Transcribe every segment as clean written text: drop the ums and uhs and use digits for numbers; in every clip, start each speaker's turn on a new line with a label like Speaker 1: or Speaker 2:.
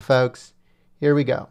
Speaker 1: folks. Here we go.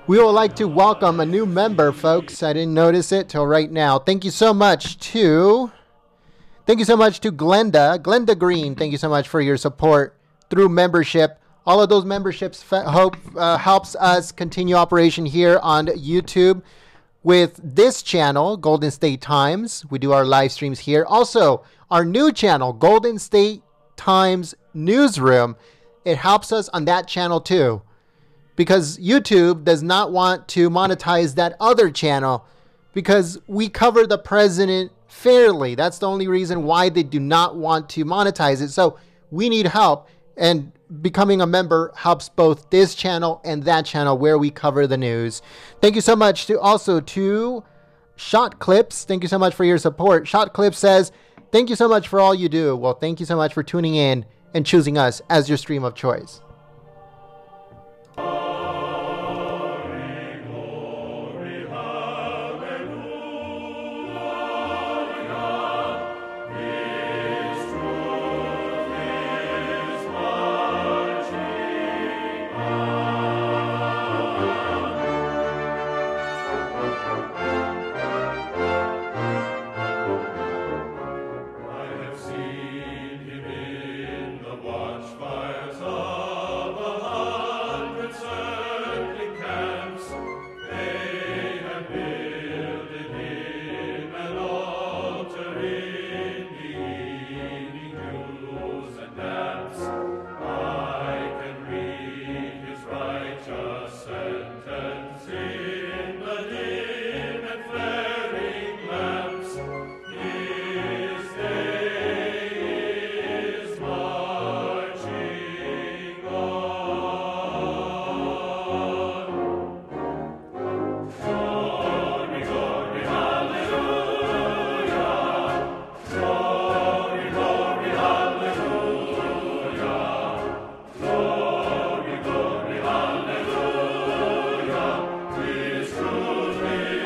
Speaker 1: We would like to welcome a new member, folks. I didn't notice it till right now. Thank you so much to Glenda Green. Thank you so much for your support through membership. All of those memberships helps us continue operation here on YouTube with this channel, Golden State Times. We do our live streams here. Also, our new channel, Golden State Times Newsroom. It helps us on that channel too, because YouTube does not want to monetize that other channel because we cover the president fairly. That's the only reason why they do not want to monetize it. So we need help, and becoming a member helps both this channel and that channel where we cover the news. Thank you so much to Shot Clips. Thank you so much for your support. Shot Clips says, thank you so much for all you do. Well, thank you so much for tuning in and choosing us as your stream of choice.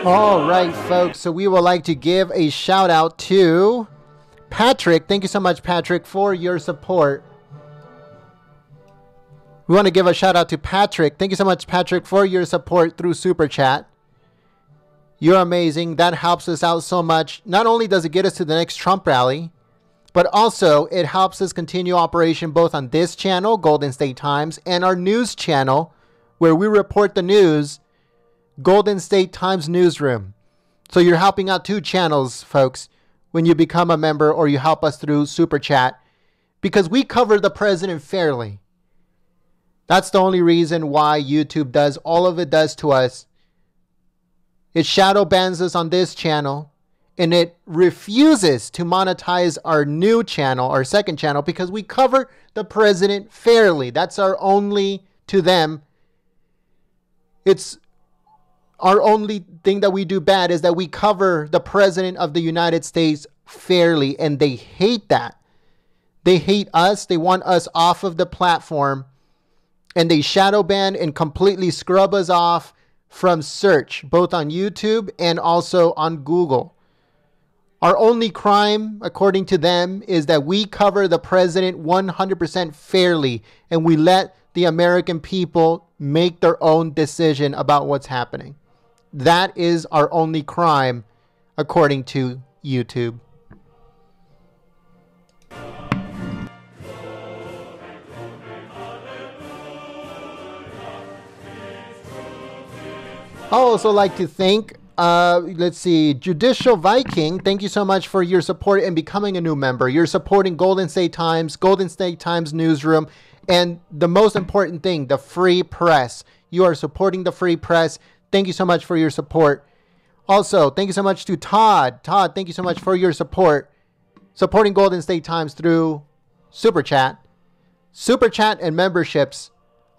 Speaker 1: All right, folks, so we would like to give a shout out to Patrick. Thank you so much, Patrick, for your support. We want to give a shout out to Patrick. Thank you so much, Patrick, for your support through Super Chat. You're amazing. That helps us out so much. Not only does it get us to the next Trump rally, but also it helps us continue operation both on this channel, Golden State Times, and our news channel, where we report the news, Golden State Times Newsroom. So you're helping out two channels, folks, when you become a member or you help us through Super Chat, because we cover the president fairly. That's the only reason why YouTube does all of it does to us. It shadow bans us on this channel, and it refuses to monetize our new channel, our second channel, because we cover the president fairly. That's our only, to them, it's our only thing that we do bad is that we cover the president of the United States fairly, and they hate that. They hate us. They want us off of the platform, and they shadow ban and completely scrub us off from search, both on YouTube and also on Google. Our only crime, according to them, is that we cover the president 100% fairly, and we let the American people make their own decision about what's happening. That is our only crime, according to YouTube. I also like to thank, let's see, Judicial Viking. Thank you so much for your support and becoming a new member. You're supporting Golden State Times Newsroom, and the most important thing, the free press. You are supporting the free press. Thank you so much for your support. Also, thank you so much to Todd. Todd, thank you so much for your support. Supporting Golden State Times through Super Chat. Super Chat and memberships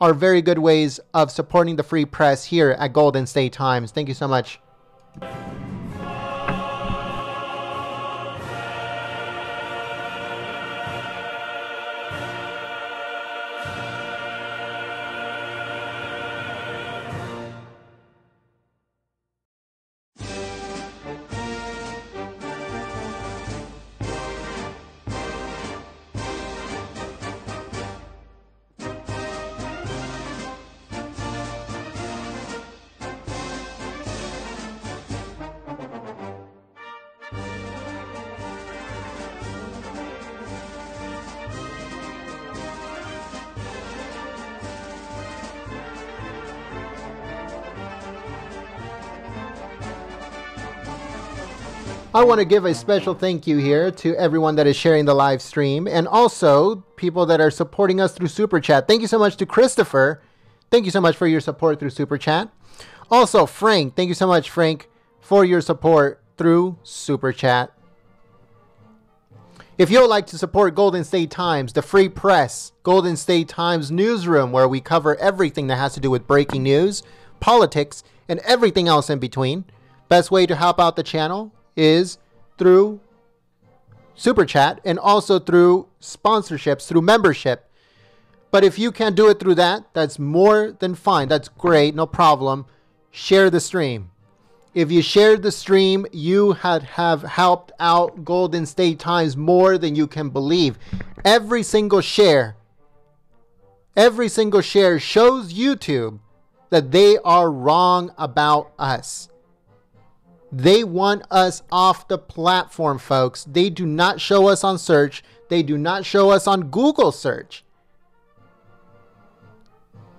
Speaker 1: are very good ways of supporting the free press here at Golden State Times. Thank you so much. I want to give a special thank you here to everyone that is sharing the live stream and also people that are supporting us through Super Chat. Thank you so much to Christopher. Thank you so much for your support through Super Chat. Also, Frank. Thank you so much, Frank, for your support through Super Chat. If you would like to support Golden State Times, the free press, Golden State Times newsroom, where we cover everything that has to do with breaking news, politics, and everything else in between, best way to help out the channel is through Super Chat and also through sponsorships, through membership. But if you can't do it through that, that's more than fine. That's great, no problem. Share the stream. If you shared the stream, you have helped out Golden State Times more than you can believe. Every single share shows YouTube that they are wrong about us. They want us off the platform, folks. They do not show us on search. They do not show us on Google search.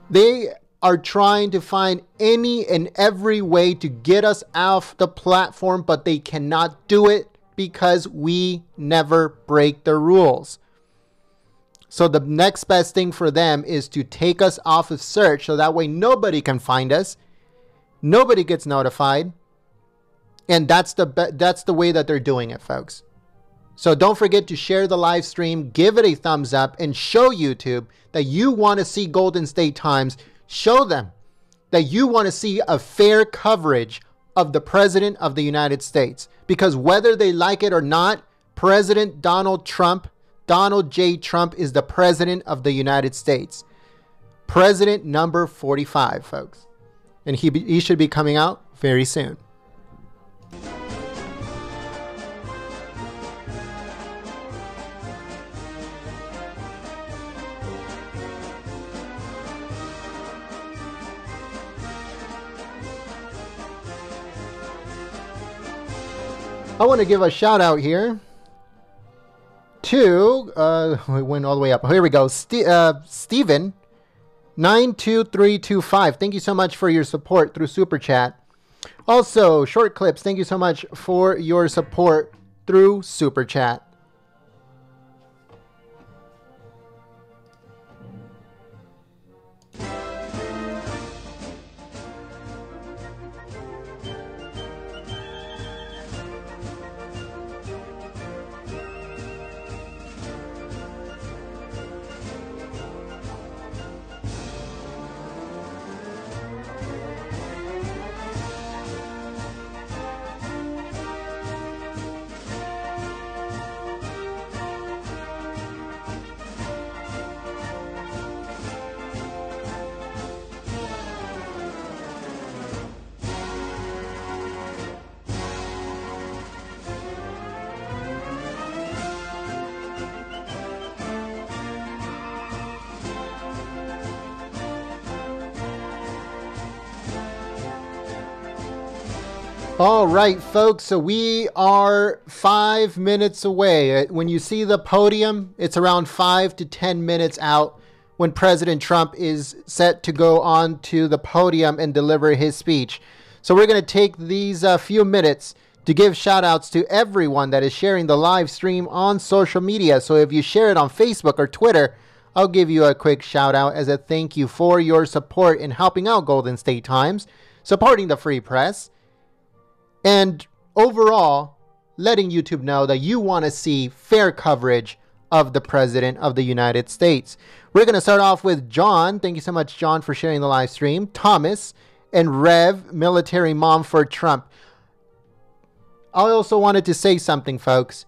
Speaker 1: They are trying to find any and every way to get us off the platform, but they cannot do it because we never break the rules. So the next best thing for them is to take us off of search so that way nobody can find us. Nobody gets notified. And that's the way that they're doing it, folks. So don't forget to share the live stream, give it a thumbs up, and show YouTube that you want to see Golden State Times. Show them that you want to see a fair coverage of the President of the United States. Because whether they like it or not, President Donald J. Trump is the President of the United States. President number 45, folks. And he should be coming out very soon. I want to give a shout out here to, we went all the way up. Here we go. Steven 92325. Thank you so much for your support through Super Chat. Also, Short Clips, thank you so much for your support through Super Chat. All right, folks, so we are 5 minutes away. When you see the podium, it's around 5 to 10 minutes out when President Trump is set to go on to the podium and deliver his speech. So we're going to take these few minutes to give shout outs to everyone that is sharing the live stream on social media. So if you share it on Facebook or Twitter, I'll give you a quick shout out as a thank you for your support in helping out Golden State Times, supporting the free press, and overall letting YouTube know that you want to see fair coverage of the President of the United States. We're going to start off with John. Thank you so much, John, for sharing the live stream. Thomas and Rev, military mom for Trump. I also wanted to say something, folks.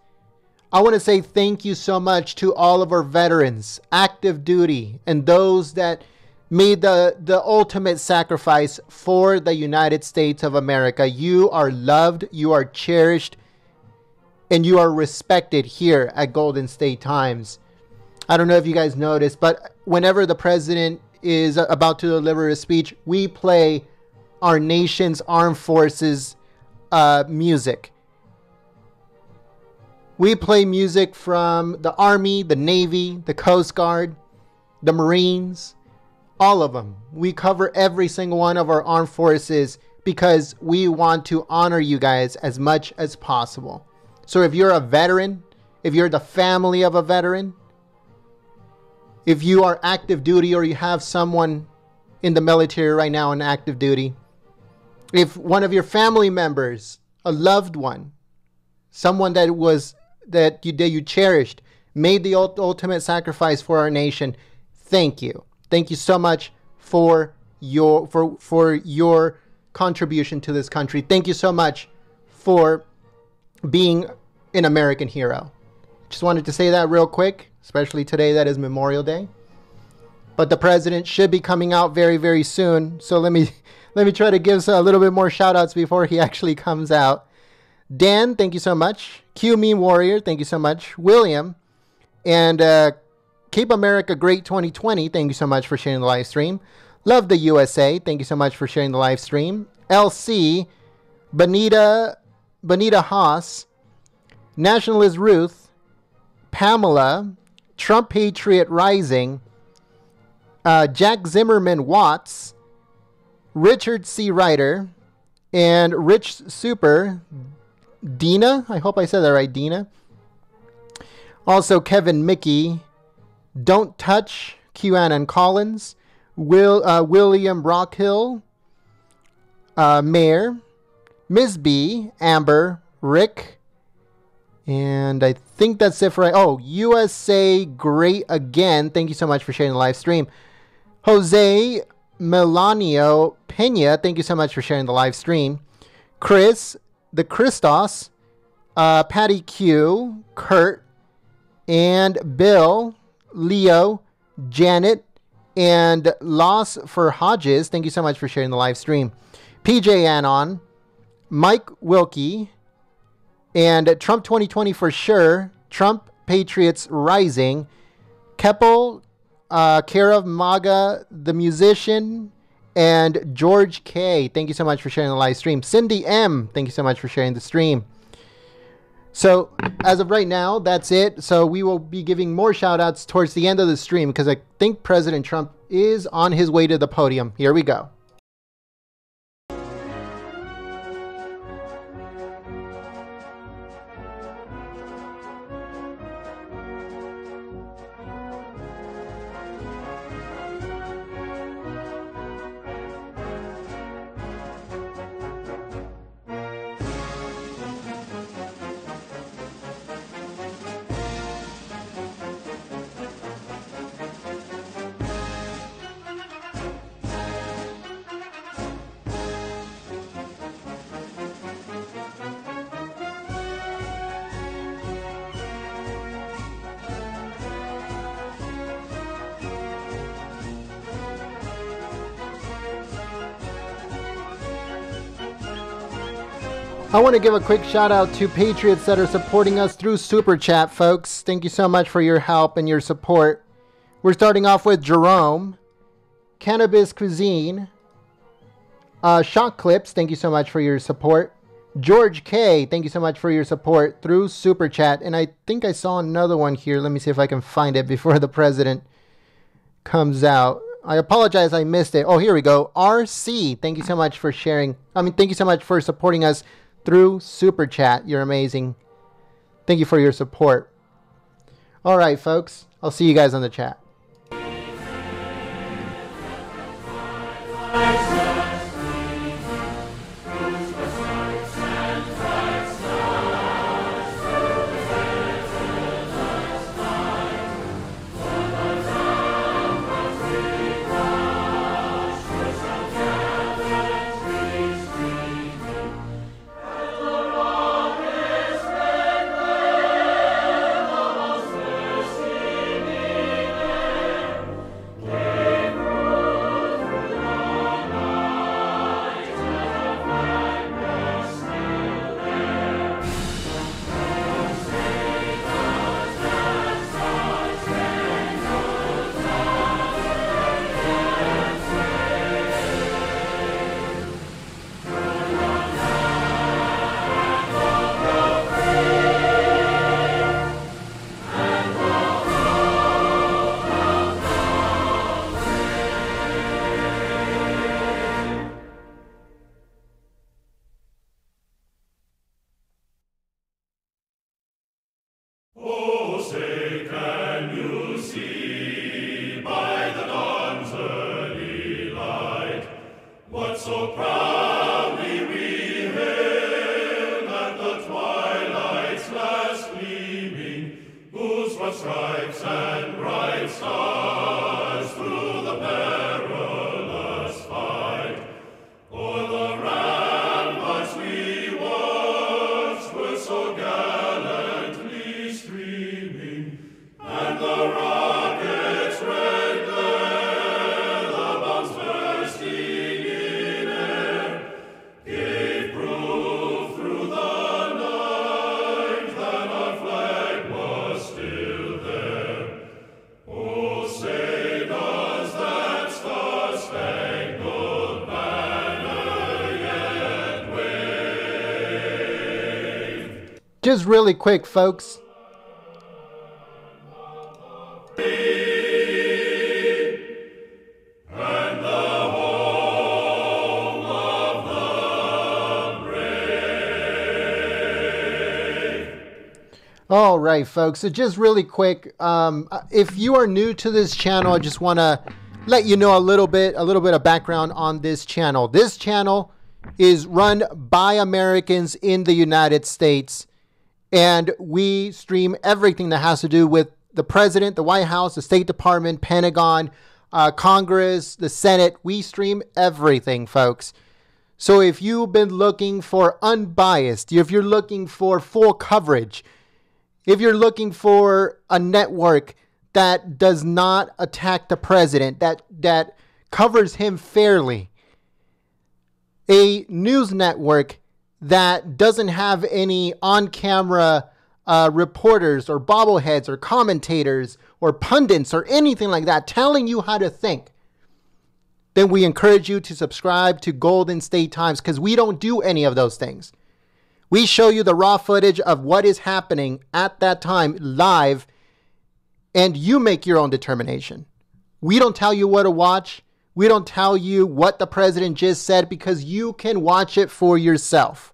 Speaker 1: I want to say thank you so much to all of our veterans, active duty, and those that made the ultimate sacrifice for the United States of America. You are loved, you are cherished, and you are respected here at Golden State Times. I don't know if you guys noticed, but whenever the president is about to deliver a speech, we play our nation's armed forces music. We play music from the Army, the Navy, the Coast Guard, the Marines, all of them. We cover every single one of our armed forces because we want to honor you guys as much as possible. So if you're a veteran, if you're the family of a veteran, if you are active duty or you have someone in the military right now on active duty, if one of your family members, a loved one, someone that you cherished, made the ultimate sacrifice for our nation, thank you. Thank you so much for your contribution to this country. Thank you so much for being an American hero. Just wanted to say that real quick, especially today that is Memorial Day. But the president should be coming out very, very soon. So let me try to give a little bit more shout outs before he actually comes out. Dan, thank you so much. Q Meme Warrior, thank you so much. William, and Keep America Great 2020, thank you so much for sharing the live stream. Love the USA, thank you so much for sharing the live stream. LC, Benita Haas, Nationalist Ruth, Pamela, Trump Patriot Rising, Jack Zimmerman Watts, Richard C. Ryder, and Rich Super, Dina, I hope I said that right, Dina. Also Kevin Mickey, Don't Touch, QAnon Collins, William Rockhill, Mayor, Ms. B, Amber, Rick, and I think that's it for Oh, USA Great Again. Thank you so much for sharing the live stream. Jose Melanio Pena, thank you so much for sharing the live stream. Chris, the Christos, Patty Q, Kurt, and Bill, Leo, Janet, and Loss for Hodges, thank you so much for sharing the live stream. PJ Anon, Mike Wilkie, and Trump 2020 for sure, Trump Patriots Rising, Keppel, Care of Maga, the musician, and George K. Thank you so much for sharing the live stream. Cindy M. Thank you so much for sharing the stream. So as of right now, that's it. So we will be giving more shout outs towards the end of the stream because I think President Trump is on his way to the podium. Here we go. I want to give a quick shout out to Patriots that are supporting us through Super Chat, folks. Thank you so much for your help and your support. We're starting off with Jerome, Cannabis Cuisine, Shot Clips, thank you so much for your support. George K, thank you so much for your support through Super Chat. And I think I saw another one here. Let me see if I can find it before the president comes out. I apologize, I missed it. Oh, here we go. RC, thank you so much for sharing. Thank you so much for supporting us through Super Chat. You're amazing. Thank you for your support. All right, folks. I'll see you guys on the chat.
Speaker 2: see by the dawn's early light what so proudly we hailed at the twilight's last gleaming, whose broad stripes and bright stars through the perilous fight o'er the ramparts we watched were so gallantly streaming, and the rocket's red glare, the bombs bursting in air, gave proof through the night that our flag was still there. Oh, say does that star-spangled banner yet wave?
Speaker 1: Just really quick, folks.
Speaker 2: And the home of the brave.
Speaker 1: All right, folks. So just really quick, if you are new to this channel, I just want to let you know a little bit of background on this channel. This channel is run by Americans in the United States, and we stream everything that has to do with the president, the White House, the State Department, Pentagon, Congress, the Senate. We stream everything, folks. So if you've been looking for unbiased, if you're looking for full coverage, if you're looking for a network that does not attack the president, that covers him fairly, a news network that doesn't have any on-camera reporters or bobbleheads or commentators or pundits or anything like that telling you how to think, then we encourage you to subscribe to Golden State Times, because we don't do any of those things. We show you the raw footage of what is happening at that time live, and you make your own determination. We don't tell you what to watch. We don't tell you what the president just said, because you can watch it for yourself.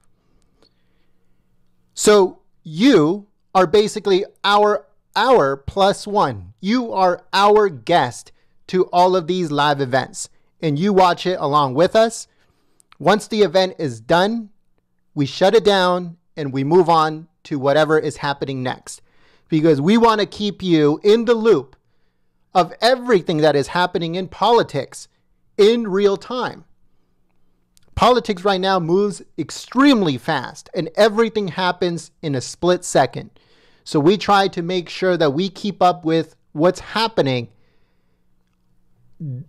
Speaker 1: So you are basically our plus one. You are our guest to all of these live events, and you watch it along with us. Once the event is done, we shut it down and we move on to whatever is happening next, because we want to keep you in the loop of everything that is happening in politics in real time. Politics right now moves extremely fast, and everything happens in a split second. So we try to make sure that we keep up with what's happening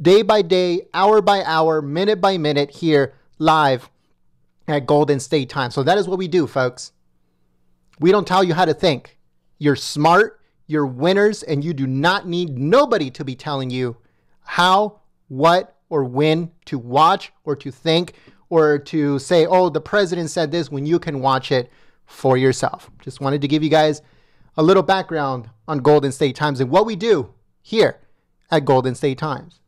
Speaker 1: day by day, hour by hour, minute by minute here live at Golden State Times. So that is what we do, folks. We don't tell you how to think. You're smart, you're winners, and you do not need nobody to be telling you how, what, or when to watch or to think, or to say, oh, the president said this, when you can watch it for yourself. Just wanted to give you guys a little background on Golden State Times and what we do here at Golden State Times.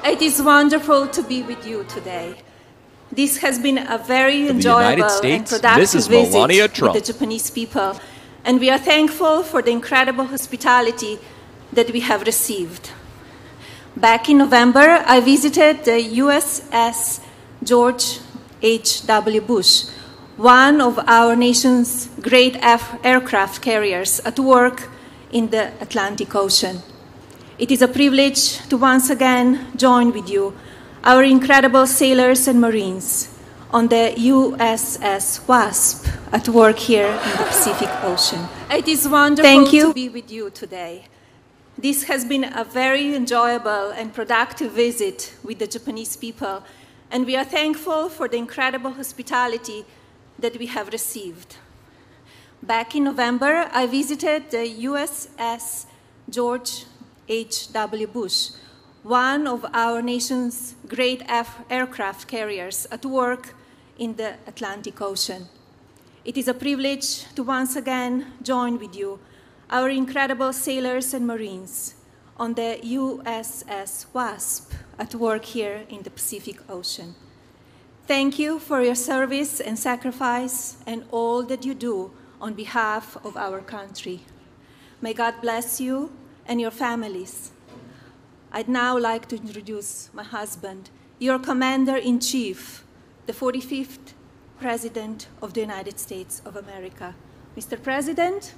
Speaker 3: It is wonderful to be with you today. This has been a very enjoyable and productive visit with the Japanese people, and we are thankful for the incredible hospitality that we have received. Back in November, I visited the USS George H.W. Bush, one of our nation's great aircraft carriers at work in the Atlantic Ocean. It is a privilege to once again join with you, our incredible sailors and Marines, on the USS WASP at work here in the Pacific Ocean. It is wonderful to be with you today. This has been a very enjoyable and productive visit with the Japanese people, and we are thankful for the incredible hospitality that we have received. Back in November, I visited the USS George H.W. Bush, one of our nation's great aircraft carriers at work in the Atlantic Ocean. It is a privilege to once again join with you, our incredible sailors and Marines, on the USS WASP at work here in the Pacific Ocean. Thank you for your service and sacrifice and all that you do on behalf of our country. May God bless you and your families. I'd now like to introduce my husband, your Commander-in-Chief, the 45th President of the United States of America. Mr. President.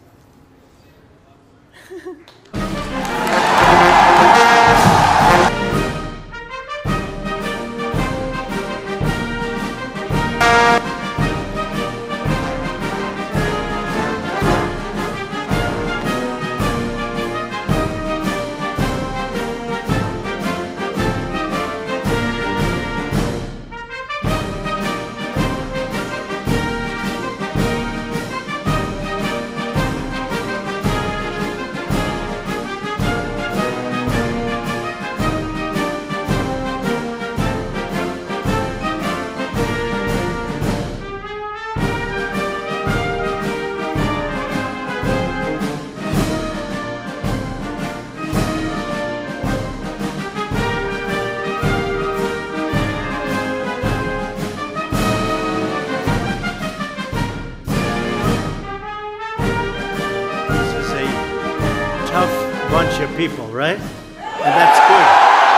Speaker 4: Bunch of people, right? And that's good.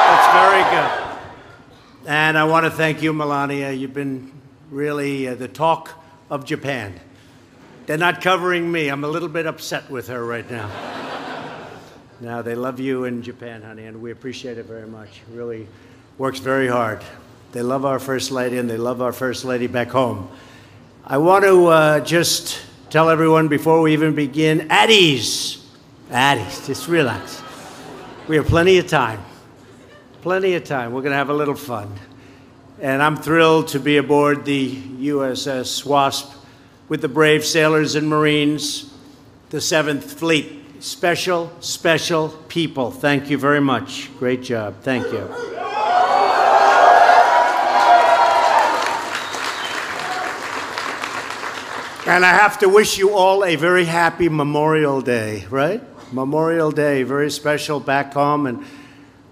Speaker 4: That's very good. And I want to thank you, Melania. You've been really the talk of Japan. They're not covering me. I'm a little bit upset with her right now. Now, they love you in Japan, honey, and we appreciate it very much. Really works very hard. They love our First Lady, and they love our First Lady back home. I want to just tell everyone before we even begin, at ease. At ease, just relax. We have plenty of time. Plenty of time. We're going to have a little fun. And I'm thrilled to be aboard the USS WASP with the brave sailors and Marines, the 7th Fleet. Special, special people. Thank you very much. Great job. Thank you. And I have to wish you all a very happy Memorial Day, right? Memorial Day, very special back home, and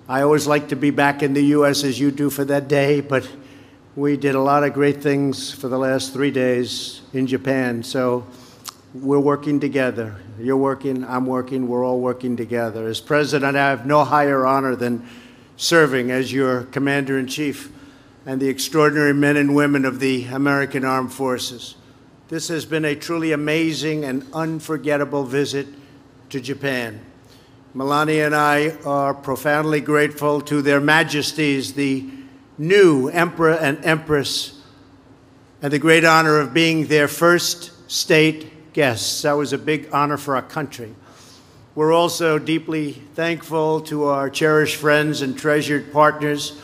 Speaker 4: I always like to be back in the U.S. as you do for that day, but we did a lot of great things for the last 3 days in Japan, so we're working together. You're working, I'm working, we're all working together. As President, I have no higher honor than serving as your Commander-in-Chief and the extraordinary men and women of the American Armed Forces. This has been a truly amazing and unforgettable visit to Japan. Melania and I are profoundly grateful to their majesties, the new Emperor and Empress, and the great honor of being their first state guests. That was a big honor for our country. We're also deeply thankful to our cherished friends and treasured partners,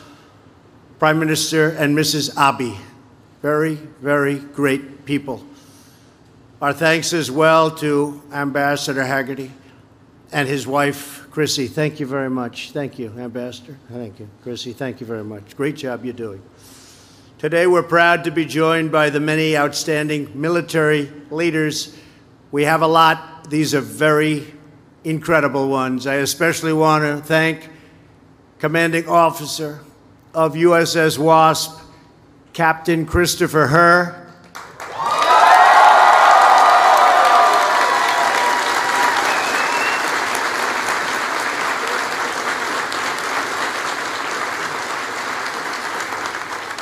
Speaker 4: Prime Minister and Mrs. Abe. Very, very great people. Our thanks as well to Ambassador Haggerty and his wife, Chrissy. Thank you very much. Thank you, Ambassador. Thank you. Chrissy, thank you very much. Great job you're doing. Today, we're proud to be joined by the many outstanding military leaders. We have a lot. These are very incredible ones. I especially want to thank Commanding Officer of USS WASP, Captain Christopher Herr.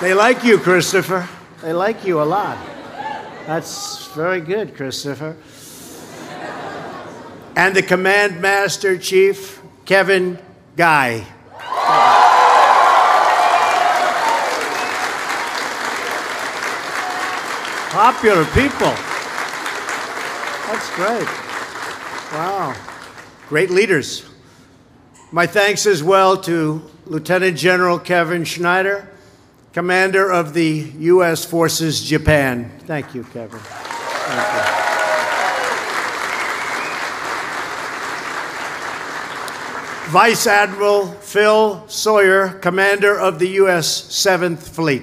Speaker 4: They like you, Christopher. They like you a lot. That's very good, Christopher. And the Command Master Chief, Kevin Guy. Popular people. That's great. Wow. Great leaders. My thanks as well to Lieutenant General Kevin Schneider, Commander of the U.S. Forces Japan. Thank you, Kevin. Thank you. Vice Admiral Phil Sawyer, Commander of the U.S. 7th Fleet.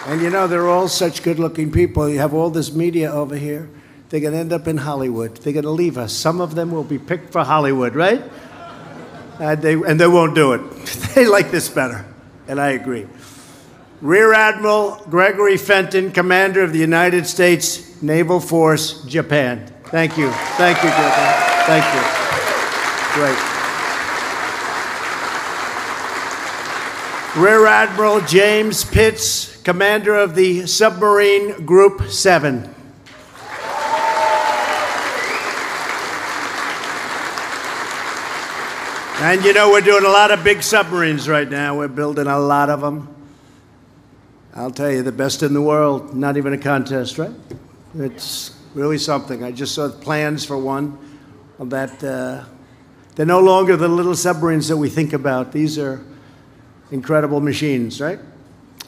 Speaker 4: And you know, they're all such good-looking people. You have all this media over here. They're going to end up in Hollywood. They're going to leave us. Some of them will be picked for Hollywood, right? And they won't do it. They like this better, and I agree. Rear Admiral Gregory Fenton, Commander of the United States Naval Force, Japan. Thank you. Thank you, Japan. Thank you. Great. Rear Admiral James Pitts, Commander of the Submarine Group 7. And you know, we're doing a lot of big submarines right now. We're building a lot of them. I'll tell you, the best in the world. Not even a contest, right? It's really something. I just saw plans for one that they're no longer the little submarines that we think about. These are incredible machines, right?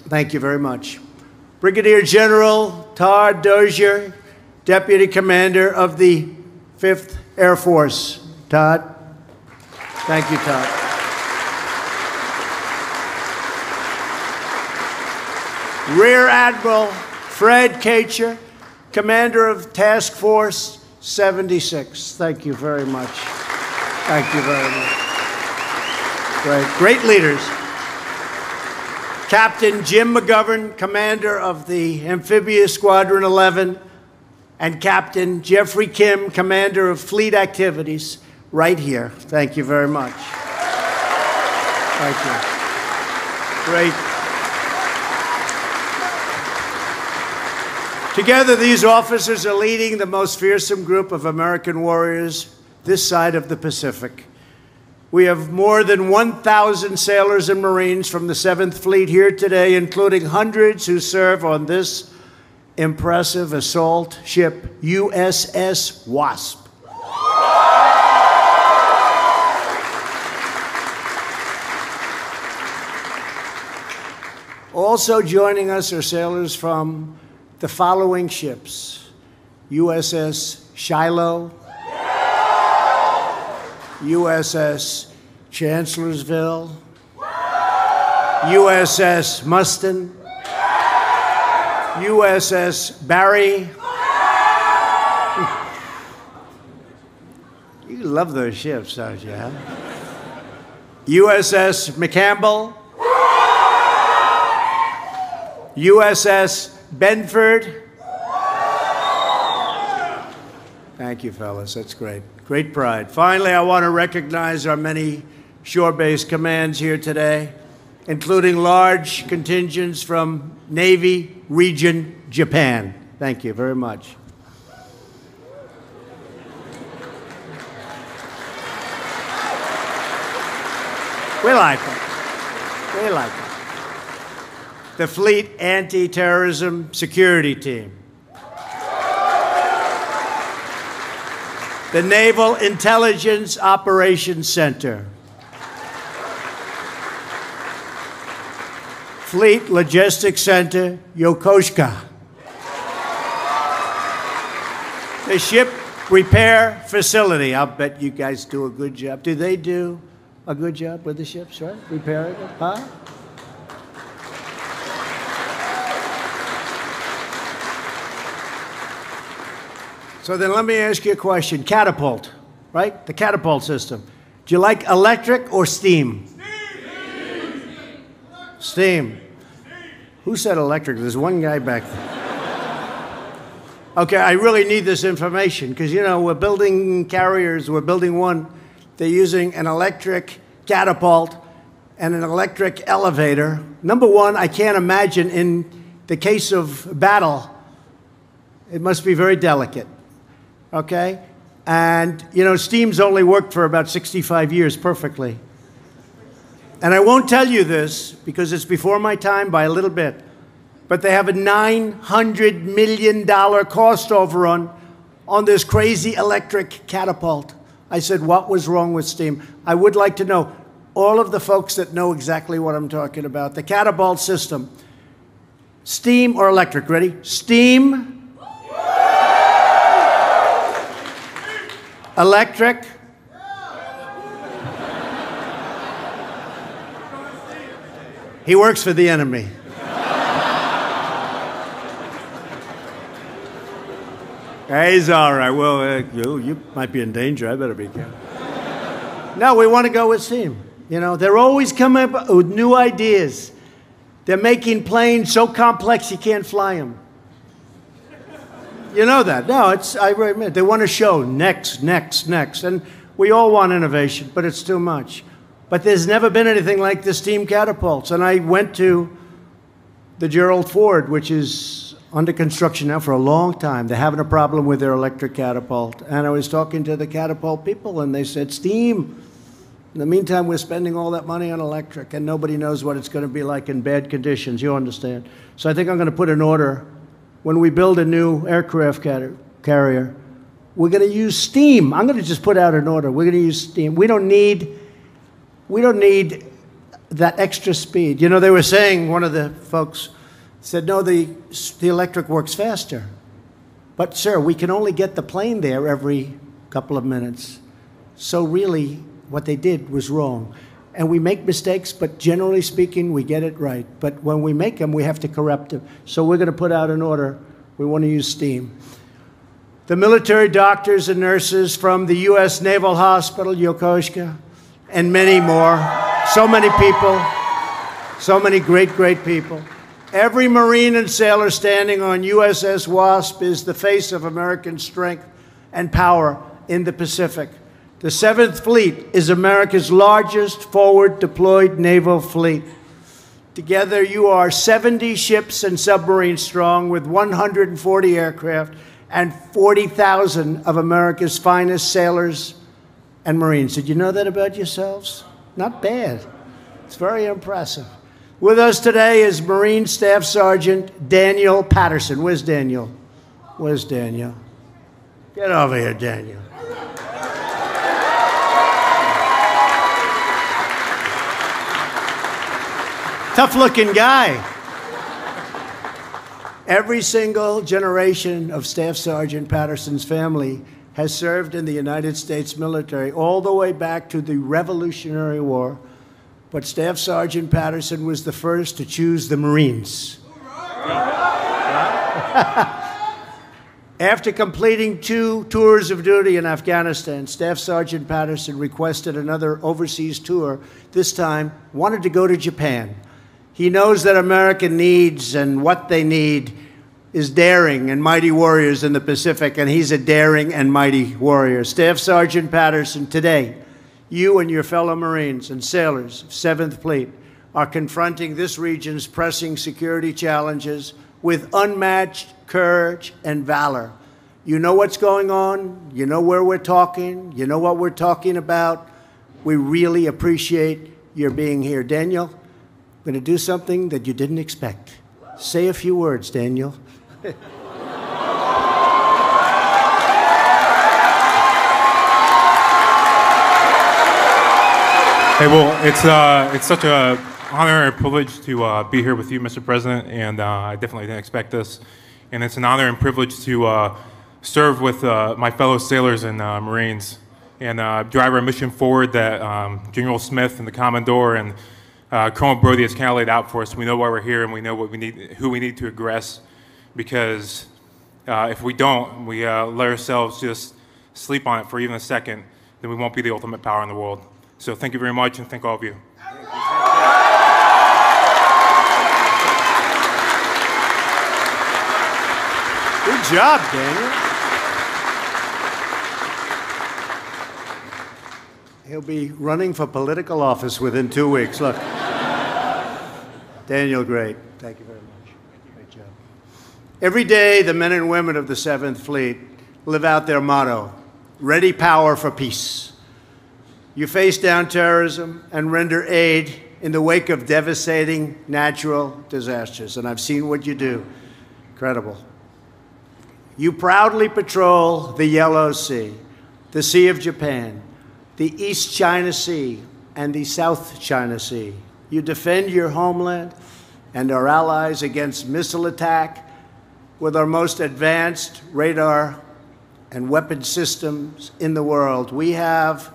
Speaker 4: Thank you very much. Brigadier General Todd Dozier, Deputy Commander of the 5th Air Force. Todd. Thank you, Todd. Rear Admiral Fred Kacher, Commander of Task Force 76. Thank you very much. Thank you very much. Great leaders. Captain Jim McGovern, Commander of the Amphibious Squadron 11, and Captain Jeffrey Kim, Commander of Fleet Activities, right here. Thank you very much. Thank you. Great. Together, these officers are leading the most fearsome group of American warriors this side of the Pacific. We have more than 1,000 sailors and Marines from the 7th Fleet here today, including hundreds who serve on this impressive assault ship, USS WASP. Also joining us are sailors from the following ships: USS Shiloh, USS Chancellorsville, USS Mustin, USS Barry. You love those ships, don't you? Huh? USS McCampbell, USS Benford. Thank you, fellas. That's great. Great pride. Finally, I want to recognize our many shore-based commands here today, including large contingents from Navy Region Japan. Thank you very much. We like them. We like them. The Fleet Anti-Terrorism Security Team. the Naval Intelligence Operations Center. Fleet Logistics Center, Yokosuka. The Ship Repair Facility. I'll bet you guys do a good job. Do they do a good job with the ships, right? Repairing them, huh? So then let me ask you a question. Catapult, right? The catapult system. Do you like electric or steam? Steam. Who said electric? There's one guy back there. Okay, I really need this information because, you know, we're building carriers. We're building one. They're using an electric catapult and an electric elevator. Number one, I can't imagine in the case of battle, it must be very delicate, okay? And, you know, steam's only worked for about 65 years perfectly. And I won't tell you this because it's before my time by a little bit, but they have a $900 million cost overrun on this crazy electric catapult. I said, what was wrong with steam? I would like to know, all of the folks that know exactly what I'm talking about, the catapult system, steam or electric, ready? Steam, electric, he works for the enemy. He's all right. Well, you might be in danger. I better be careful. No, we want to go with steam. You know, they're always coming up with new ideas. They're making planes so complex you can't fly them. You know that? No, I admit, they want to show next. And we all want innovation, but it's too much. But there's never been anything like the steam catapults. And I went to the Gerald Ford, which is under construction now for a long time. They're having a problem with their electric catapult. And I was talking to the catapult people, and they said, steam. In the meantime, we're spending all that money on electric, and nobody knows what it's going to be like in bad conditions. You understand? So I think I'm going to put an order. When we build a new aircraft carrier, we're going to use steam. I'm going to just put out an order. We're going to use steam. We don't need that extra speed. You know, they were saying, one of the folks said, no, the electric works faster. But, sir, we can only get the plane there every couple of minutes. So really, what they did was wrong. And we make mistakes, but generally speaking, we get it right. But when we make them, we have to correct them. So we're going to put out an order. We want to use steam. The military doctors and nurses from the U.S. Naval Hospital, Yokosuka, and many more. So many people. So many great, great people. Every Marine and sailor standing on USS WASP is the face of American strength and power in the Pacific. The 7th Fleet is America's largest forward deployed naval fleet. Together, you are 70 ships and submarines strong with 140 aircraft and 40,000 of America's finest sailors and Marines. Did you know that about yourselves? Not bad. It's very impressive. With us today is Marine Staff Sergeant Daniel Patterson. Where's Daniel? Where's Daniel? Get over here, Daniel. Tough-looking guy. Every single generation of Staff Sergeant Patterson's family has served in the United States military all the way back to the Revolutionary War. But Staff Sergeant Patterson was the first to choose the Marines. After completing 2 tours of duty in Afghanistan, Staff Sergeant Patterson requested another overseas tour, this time wanted to go to Japan. He knows that America needs, and what they need is daring and mighty warriors in the Pacific, and he's a daring and mighty warrior. Staff Sergeant Patterson, today, you and your fellow Marines and sailors of 7th Fleet are confronting this region's pressing security challenges with unmatched courage and valor. You know what's going on. You know where we're talking. You know what we're talking about. We really appreciate your being here. Daniel, I'm going to do something that you didn't expect. Say a few words, Daniel.
Speaker 5: Hey, well, it's such an honor and privilege to be here with you, Mr. President, and I definitely didn't expect this. And it's an honor and privilege to serve with my fellow sailors and Marines and drive our mission forward that General Smith and the Commodore and Colonel Brody has kind of laid out for us. We know why we're here, and we know what we need, who we need to aggress, because if we don't, we let ourselves just sleep on it for even a second, then we won't be the ultimate power in the world. So thank you very much, and thank all of you.
Speaker 4: Good job, Daniel. He'll be running for political office within 2 weeks. Look. Daniel, great. Thank you very much. Great job. Every day, the men and women of the 7th Fleet live out their motto, ready power for peace. You face down terrorism and render aid in the wake of devastating natural disasters. And I've seen what you do. Incredible. You proudly patrol the Yellow Sea, the Sea of Japan, the East China Sea, and the South China Sea. You defend your homeland and our allies against missile attack with our most advanced radar and weapon systems in the world. We have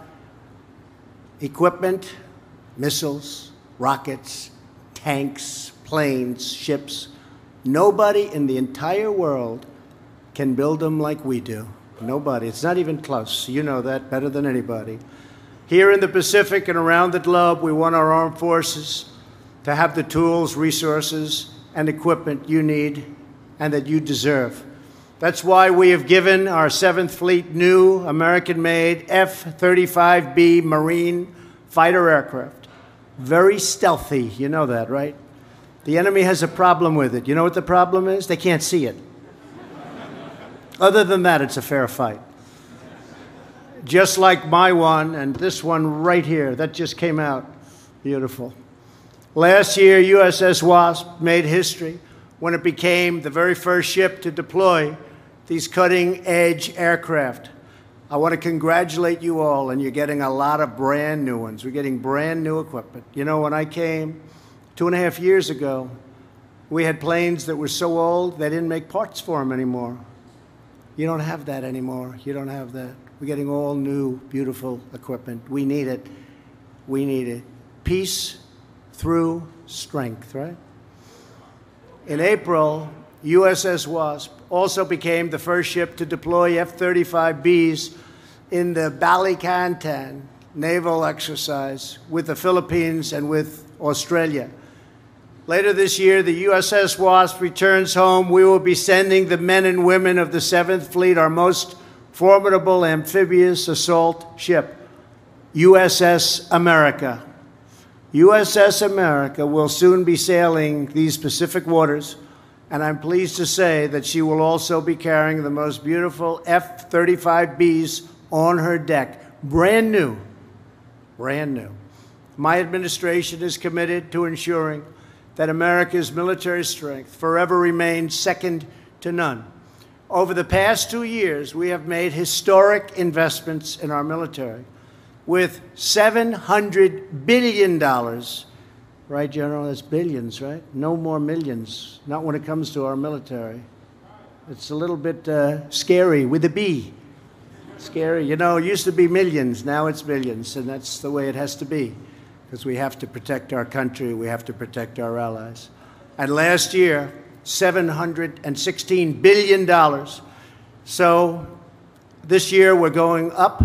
Speaker 4: equipment, missiles, rockets, tanks, planes, ships. Nobody in the entire world can build them like we do. Nobody. It's not even close. You know that better than anybody. Here in the Pacific and around the globe, we want our armed forces to have the tools, resources, and equipment you need and that you deserve. That's why we have given our 7th Fleet new American-made F-35B Marine fighter aircraft. Very stealthy. You know that, right? The enemy has a problem with it. You know what the problem is? They can't see it. Other than that, it's a fair fight. Just like my one and this one right here. That just came out. Beautiful. Last year, USS WASP made history when it became the very first ship to deploy these cutting-edge aircraft. I want to congratulate you all, and you're getting a lot of brand new ones. We're getting brand new equipment. You know, when I came 2.5 years ago, we had planes that were so old they didn't make parts for them anymore. You don't have that anymore. You don't have that. We're getting all new, beautiful equipment. We need it. We need it. Peace through strength, right? In April, USS WASP also became the first ship to deploy F-35Bs in the Balikantan naval exercise with the Philippines and with Australia. Later this year, the USS WASP returns home. We will be sending the men and women of the 7th Fleet, our most formidable amphibious assault ship, USS America. USS America will soon be sailing these Pacific waters, and I'm pleased to say that she will also be carrying the most beautiful F-35Bs on her deck. Brand new. Brand new. My administration is committed to ensuring that America's military strength forever remains second to none. Over the past 2 years, we have made historic investments in our military with $700 billion. Right, General? That's billions, right? No more millions, not when it comes to our military. It's a little bit scary with a B. Scary. You know, it used to be millions, now it's billions, and that's the way it has to be, because we have to protect our country, we have to protect our allies. And last year, $716 billion. So this year we're going up,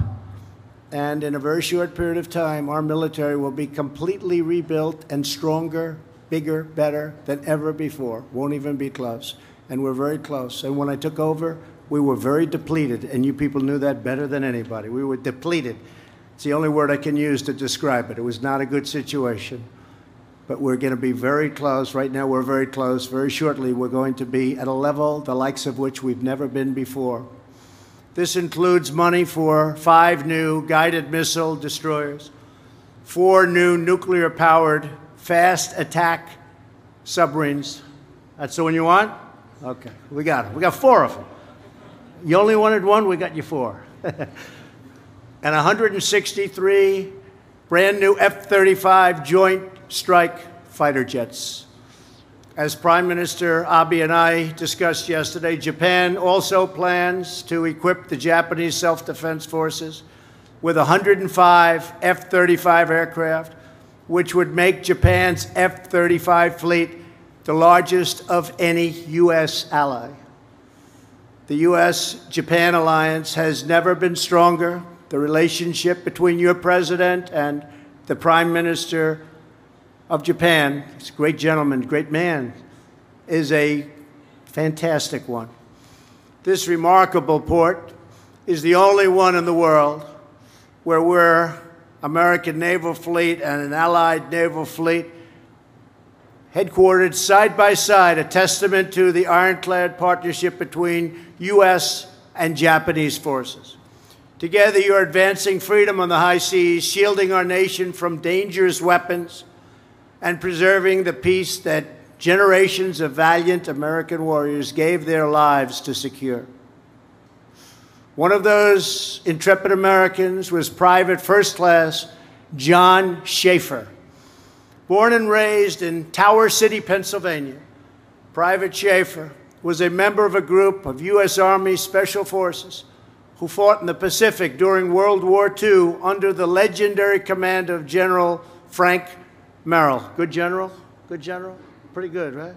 Speaker 4: and in a very short period of time, our military will be completely rebuilt and stronger, bigger, better than ever before. Won't even be close. And we're very close. And when I took over, we were very depleted, and you people knew that better than anybody. We were depleted. It's the only word I can use to describe it. It was not a good situation. But we're going to be very close. Right now, we're very close. Very shortly, we're going to be at a level the likes of which we've never been before. This includes money for 5 new guided missile destroyers, 4 new nuclear-powered fast attack submarines. That's the one you want? Okay, we got them. We got 4 of them. You only wanted 1, we got you 4. And 163 brand new F-35 Joint Strike Fighter jets. As Prime Minister Abe and I discussed yesterday, Japan also plans to equip the Japanese self-defense forces with 105 F-35 aircraft, which would make Japan's F-35 fleet the largest of any U.S. ally. The U.S.-Japan alliance has never been stronger. The relationship between your president and the Prime Minister of Japan, he's a great gentleman, great man, is a fantastic one. This remarkable port is the only one in the world where we're American naval fleet and an allied naval fleet headquartered side by side, a testament to the ironclad partnership between U.S. and Japanese forces. Together, you're advancing freedom on the high seas, shielding our nation from dangerous weapons, and preserving the peace that generations of valiant American warriors gave their lives to secure. One of those intrepid Americans was Private First Class John Schaefer. Born and raised in Tower City, Pennsylvania, Private Schaefer was a member of a group of U.S. Army Special Forces who fought in the Pacific during World War II under the legendary command of General Frank Merrill. Good general? Good general? Pretty good, right?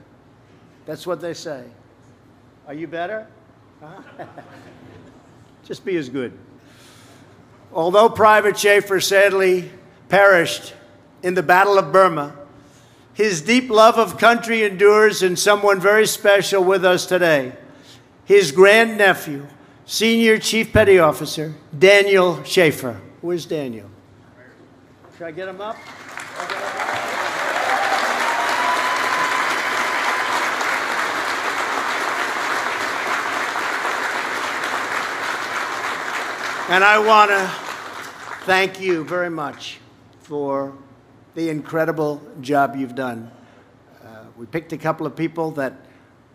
Speaker 4: That's what they say. Are you better? Huh? Just be as good. Although Private Schaefer sadly perished in the Battle of Burma, his deep love of country endures in someone very special with us today, his grandnephew, Senior Chief Petty Officer Daniel Schaefer. Where's Daniel? Should I get him up? And I want to thank you very much for the incredible job you've done. We picked a couple of people that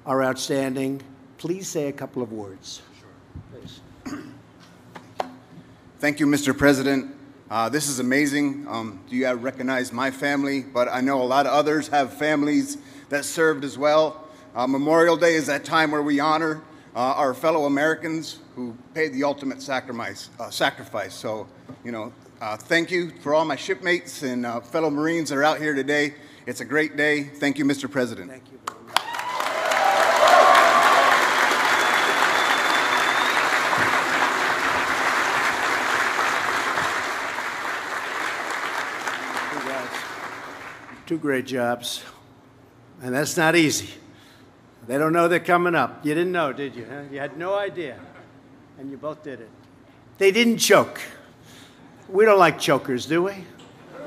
Speaker 4: are outstanding. Please say a couple of words. Sure. Please.
Speaker 6: Thank you, Mr. President. This is amazing. You have recognized my family, but I know a lot of others have families that served as well. Memorial Day is that time where we honor our fellow Americans who paid the ultimate sacrifice. So, thank you for all my shipmates and fellow Marines that are out here today. It's a great day. Thank you, Mr. President.
Speaker 4: Thank you very much. You guys, two great jobs, and that's not easy. They don't know they're coming up. You didn't know, did you? Huh? You had no idea, and you both did it. They didn't choke. We don't like chokers, do we?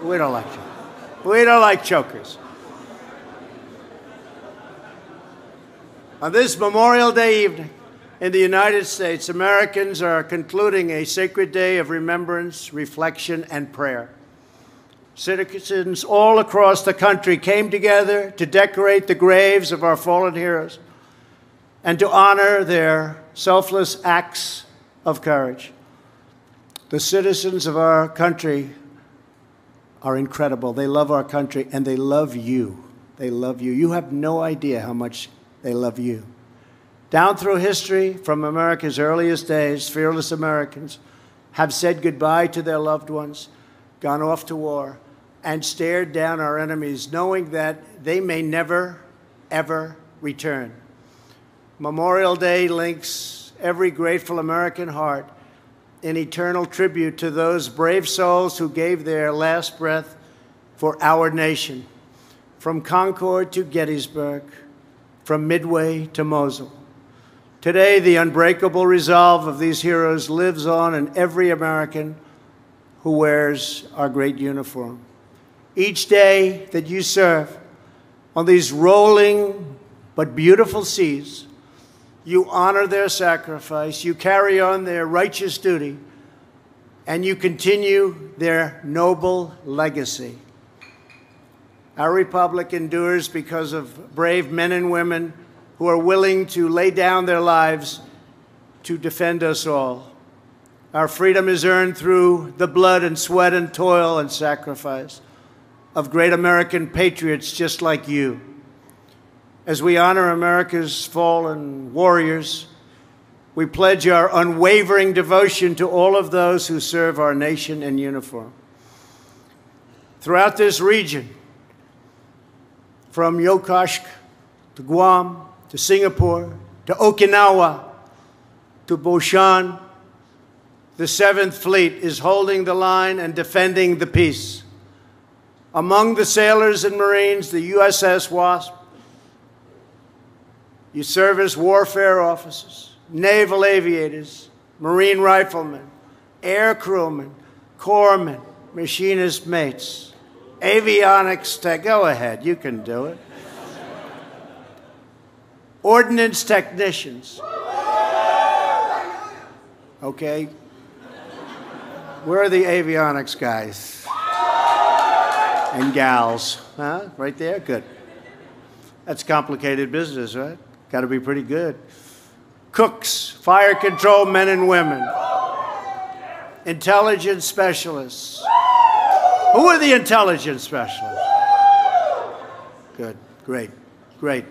Speaker 4: We don't like chokers. We don't like chokers. On this Memorial Day evening in the United States, Americans are concluding a sacred day of remembrance, reflection, and prayer. Citizens all across the country came together to decorate the graves of our fallen heroes and to honor their selfless acts of courage. The citizens of our country are incredible. They love our country, and they love you. They love you. You have no idea how much they love you. Down through history, from America's earliest days, fearless Americans have said goodbye to their loved ones, gone off to war, and stared down our enemies, knowing that they may never, ever return. Memorial Day links every grateful American heart in eternal tribute to those brave souls who gave their last breath for our nation, from Concord to Gettysburg, from Midway to Mosul. Today, the unbreakable resolve of these heroes lives on in every American who wears our great uniform. Each day that you serve on these rolling but beautiful seas, you honor their sacrifice, you carry on their righteous duty, and you continue their noble legacy. Our republic endures because of brave men and women who are willing to lay down their lives to defend us all. Our freedom is earned through the blood and sweat and toil and sacrifice of great American patriots just like you. As we honor America's fallen warriors, we pledge our unwavering devotion to all of those who serve our nation in uniform. Throughout this region, from Yokosuka to Guam to Singapore to Okinawa to Boshan, the 7th Fleet is holding the line and defending the peace. Among the sailors and Marines, the USS WASP, you serve as warfare officers, naval aviators, Marine riflemen, air crewmen, corpsmen, machinist mates, avionics tech. Go ahead, you can do it. Ordnance technicians. Okay. Where are the avionics guys and gals? Huh? Right there? Good. That's complicated business, right? Got to be pretty good. Cooks, fire control men and women, intelligence specialists. Who are the intelligence specialists? Good, great, great.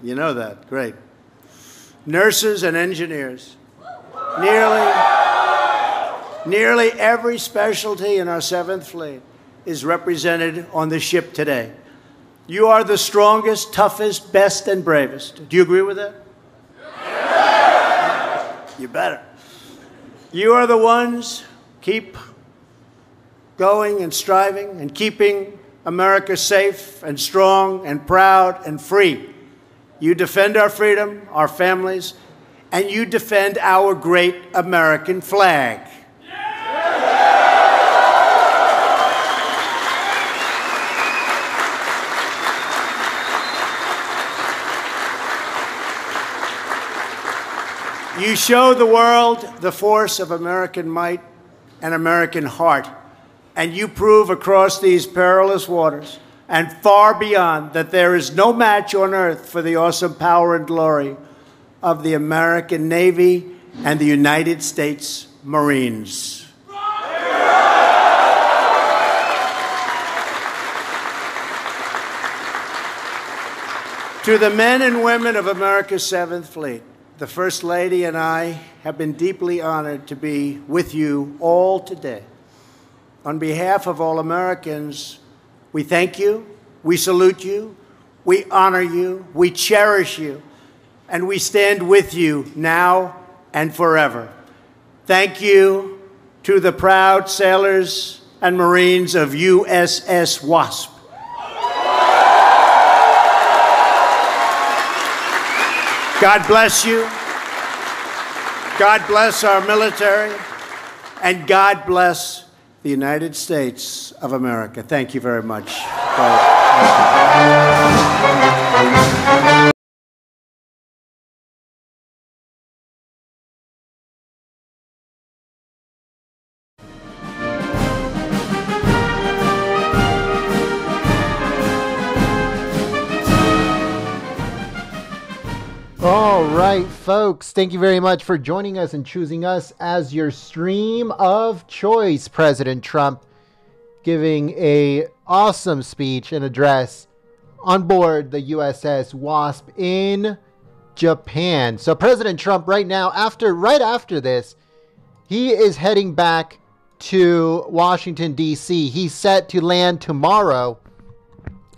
Speaker 4: You know that, great. Nurses and engineers. Nearly every specialty in our 7th Fleet is represented on the ship today. You are the strongest, toughest, best, and bravest. Do you agree with that? You better. You are the ones keep going and striving and keeping America safe and strong and proud and free. You defend our freedom, our families, and you defend our great American flag. You show the world the force of American might and American heart, and you prove across these perilous waters and far beyond that there is no match on earth for the awesome power and glory of the American Navy and the United States Marines. To the men and women of America's 7th Fleet, the First Lady and I have been deeply honored to be with you all today. On behalf of all Americans, we thank you, we salute you, we honor you, we cherish you, and we stand with you now and forever. Thank you to the proud sailors and Marines of USS WASP. God bless you. God bless our military. And God bless the United States of America. Thank you very much.
Speaker 1: All right, folks, thank you very much for joining us and choosing us as your stream of choice. President Trump giving a awesome speech and address on board the USS WASP in Japan. So President Trump right now, right after this, he is heading back to Washington, D.C. He's set to land tomorrow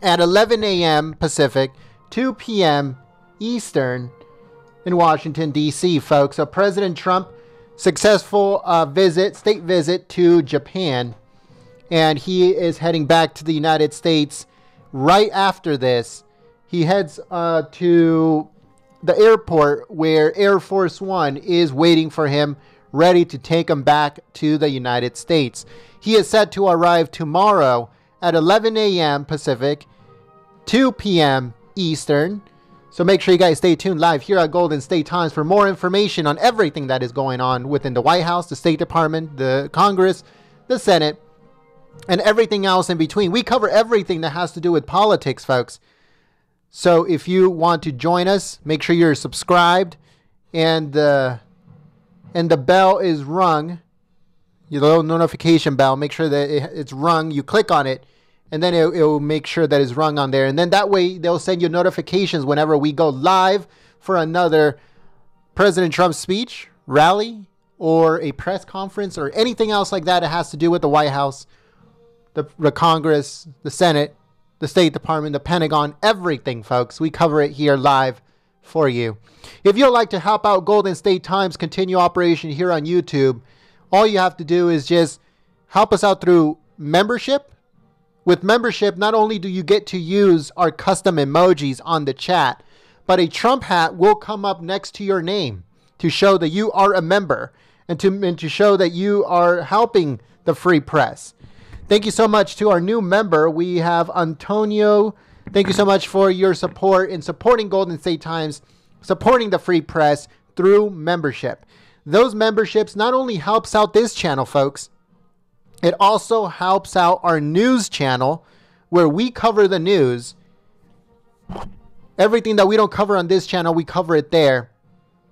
Speaker 1: at 11 a.m. Pacific, 2 p.m. Eastern in Washington, D.C., folks. So President Trump, successful state visit to Japan, and he is heading back to the United States right after this. He heads to the airport where Air Force One is waiting for him, ready to take him back to the United States. He is set to arrive tomorrow at 11 a.m. Pacific, 2 p.m. Eastern. So make sure you guys stay tuned live here at Golden State Times for more information on everything that is going on within the White House, the State Department, the Congress, the Senate, and everything else in between. We cover everything that has to do with politics, folks. So if you want to join us, make sure you're subscribed and the bell is rung, your little notification bell, make sure that it's rung. You click on it, and then it will make sure that it's rung on there. And then that way they'll send you notifications whenever we go live for another President Trump speech, rally, or a press conference, or anything else like that that has to do with the White House, the Congress, the Senate, the State Department, the Pentagon, everything, folks. We cover it here live for you. If you'd like to help out Golden State Times continue operation here on YouTube, all you have to do is just help us out through membership. With membership, not only do you get to use our custom emojis on the chat, but a Trump hat will come up next to your name to show that you are a member and to show that you are helping the free press. Thank you so much to our new member. We have Antonio. Thank you so much for your support in supporting Golden State Times, supporting the free press through membership. Those memberships not only helps out this channel, folks, it also helps out our news channel where we cover the news. Everything that we don't cover on this channel, we cover it there.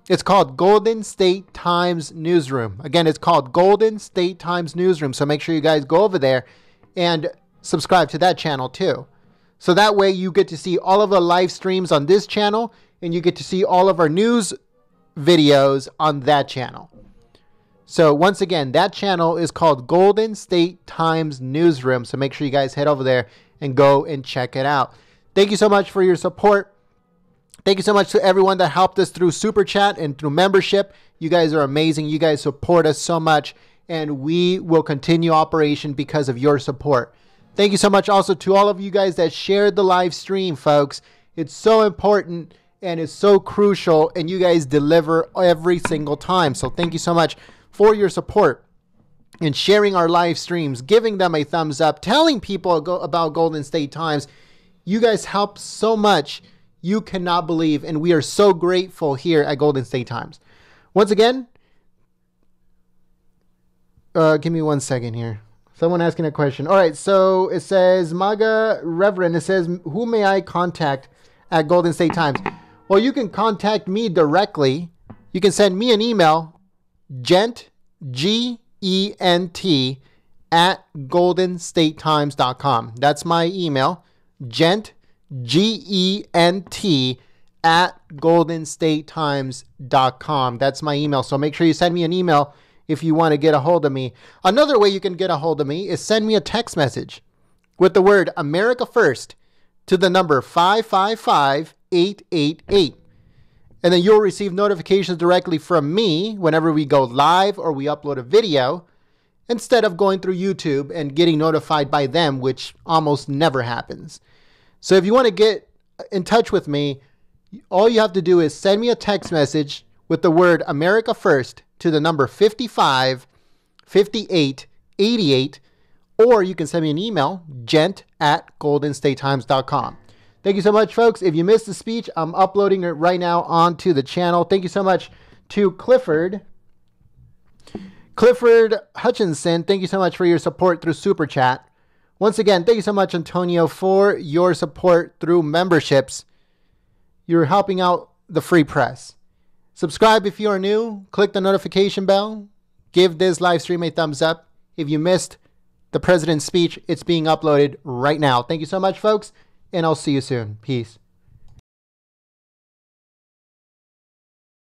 Speaker 1: It's called Golden State Times Newsroom. Again, it's called Golden State Times Newsroom. So make sure you guys go over there and subscribe to that channel too. So that way you get to see all of the live streams on this channel, and you get to see all of our news videos on that channel. So once again, that channel is called Golden State Times Newsroom. So make sure you guys head over there and go and check it out. Thank you so much for your support. Thank you so much to everyone that helped us through Super Chat and through membership. You guys are amazing. You guys support us so much, and we will continue operation because of your support. Thank you so much also to all of you guys that shared the live stream, folks. It's so important and it's so crucial, and you guys deliver every single time. So thank you so much for your support in sharing our live streams, giving them a thumbs up, telling people about Golden State Times. You guys help so much. You cannot believe, and we are so grateful here at Golden State Times. Once again, give me 1 second here. Someone asking a question. All right, so it says, MAGA Reverend, it says, who may I contact at Golden State Times? Well, you can contact me directly. You can send me an email, gent, G-E-N-T, at goldenstatetimes.com. That's my email, gent, G-E-N-T, at goldenstatetimes.com. That's my email. So make sure you send me an email if you want to get a hold of me. Another way you can get a hold of me is send me a text message with the word America First to the number 555-888. And then you'll receive notifications directly from me whenever we go live or we upload a video, instead of going through YouTube and getting notified by them, which almost never happens. So if you want to get in touch with me, all you have to do is send me a text message with the word America First to the number 55-58-88, or you can send me an email, gent at goldenstatetimes.com. Thank you so much, folks. If you missed the speech, I'm uploading it right now onto the channel. Thank you so much to Clifford Hutchinson. Thank you so much for your support through Super Chat. Once again, thank you so much, Antonio, for your support through memberships. You're helping out the free press. Subscribe if you are new. Click the notification bell. Give this live stream a thumbs up. If you missed the president's speech, it's being uploaded right now. Thank you so much, folks, and I'll see you soon. Peace.